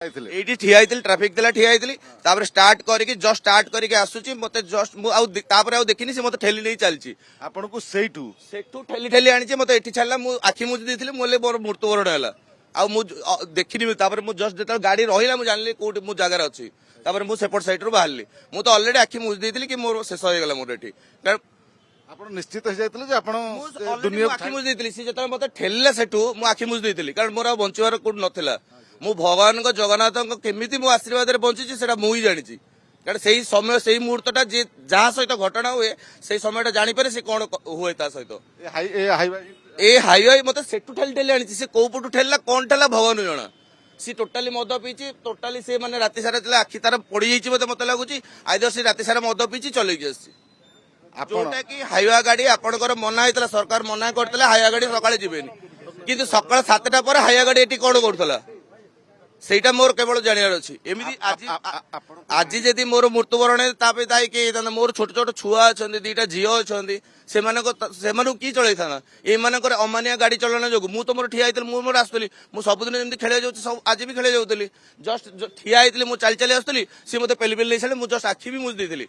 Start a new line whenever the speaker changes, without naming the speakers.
এইটি ଠିଆ ହେଇଥିଲି ଟ୍ରାଫିକ ଥିଲା ଠିଆ ହେଇଥିଲି ତାପରେ ଷ୍ଟାର୍ଟ କରିକି ଆସୁଛି ମତେ ଜଷ୍ଟ ମୁଁ ଆଉ ତାପରେ ଆଉ ଦେଖିନି ସେ ମତେ ଠେଲି ନେଇ ଚାଲିଛି
ଆପଣଙ୍କୁ ସେଇଠୁ
ସେଠୁ ଠେଲି ଆଣିଛି ମତେ ଏଠି ଛାଡ଼ିଲା ମୁଁ ଆଖି ମୁଜି ଦେଇଥିଲି ମୁଁ ମୋର ମୃତ୍ୟୁବରଣ ହେଲା ଆଉ ମୁଁ ଦେଖିନି ତାପରେ ମୁଁ ଜଷ୍ଟ ଯେତେବେଳେ ଗାଡି ରହିଲା ମୁଁ ଜାଣିଲି କୋଉଠି ମୁଁ ଜାଗାରେ ଅଛି ତାପରେ ମୁଁ ସେପଟ ସାଇଡରୁ ବାହାରିଲି ମୁଁ ତ ଅଲରେଡି ଆଖି ମୁଜି ଦେଇଥିଲି କି ମୋର ଶେଷ ହେଇଗଲା ମୋର ଏଠି
ଆପଣ ନିଶ୍ଚିତ ହେଇଯାଇଥିଲେ ଯେ ଆପଣ
ଦୁନିଆ ଆଖି ମୁଜି ଦେଇଥିଲି ସେ ଯେତେବେଳେ ମତେ ଠେଲିଲା ସେଠୁ ମୁଁ ଆଖି ମୁଜି ଦେଇଥିଲି କାରଣ ମୋର ଆଉ ବଞ୍ଚିବାର କୋଉଠି ନଥିଲା ମୁଁ ଭଗବାନଙ୍କ ଜଗନ୍ନାଥଙ୍କ କେମିତି ମୋ ଆଶୀର୍ବାଦରେ ବଞ୍ଚିଛି ସେଟା ମୁଁ ହିଁ ଜାଣିଛି କାରଣ ସେଇ ସମୟ ସେଇ ମୁହୂର୍ତ୍ତଟା ଯିଏ ଯାହା ସହିତ ଘଟଣା ହୁଏ ସେଇ ସମୟଟା ଜାଣିପାରେ ସେ କଣ ହୁଏ ତା ସହିତ ଏ ହାଇୱେ ମତେ ସେଠୁ ଠେଲି ଆଣିଛି ସେ କୋଉ ପଟୁ ଠେଲିଲା କଣ ଠେଲା ଭଗବାନ ଜଣା ସି ଟୋଟାଲି ମଦ ପିଇଛି ଟୋଟାଲି ସେ ମାନେ ରାତି ସାରା ଥିଲା ଆଖି ତାର ପଡିଯାଇଛି ମତେ ଲାଗୁଛି ଆଇଦର ସେ ରାତି ସାରା ମଦ ପିଇଛି ଚଲେଇକି ଆସିଛି ଯୋଉଟା କି ହାଇୱା ଗାଡି ଆପଣଙ୍କର ମନା ହେଇଥିଲା ସରକାର ମନା କରିଥିଲେ ହାଇୱା ଗାଡି ସକାଳେ ଯିବେନି କିନ୍ତୁ ସକାଳ 7ଟା ପରେ ହାଇୱା ଗାଡି ଏଠି କଣ କରୁଥିଲା ସେଇଟା ମୋର କେବଳ ଜାଣିବାର ଅଛି ଏମିତି ଆଜି ଯଦି ମୋର ମୃତ୍ୟୁବରଣ ତାପରେ ଦାୟୀ କିଏ ହେଇଥାନ୍ତା ମୋର ଛୋଟ ଛୋଟ ଛୁଆ ଅଛନ୍ତି ଦିଟା ଝିଅ ଅଛନ୍ତି ସେମାନଙ୍କୁ କି ଚଳେଇଥାନ୍ତା ଏମାନଙ୍କର ଅମାନିଆ ଗାଡି ଚଳନା ଯୋଗୁଁ ମୁଁ ତ ମୋର ଠିଆ ହେଇଥିଲି ମୁଁ ମୋର ଆସୁଥିଲି ମୁଁ ସବୁଦିନ ଯେମିତି ଖେଳିବାକୁ ଯାଉଛି ଆଜି ବି ଖେଳିବାକୁ ଯାଉଥିଲି ଜଷ୍ଟ ଠିଆ ହେଇଥିଲି ମୁଁ ଚାଲି ଆସୁଥିଲି ସିଏ ମତେ ପେଲି ନେଇ ସାରିଲେ ମୁଁ ଜଷ୍ଟ ଆଖି ବି ମୁଜି ଦେଇଥିଲି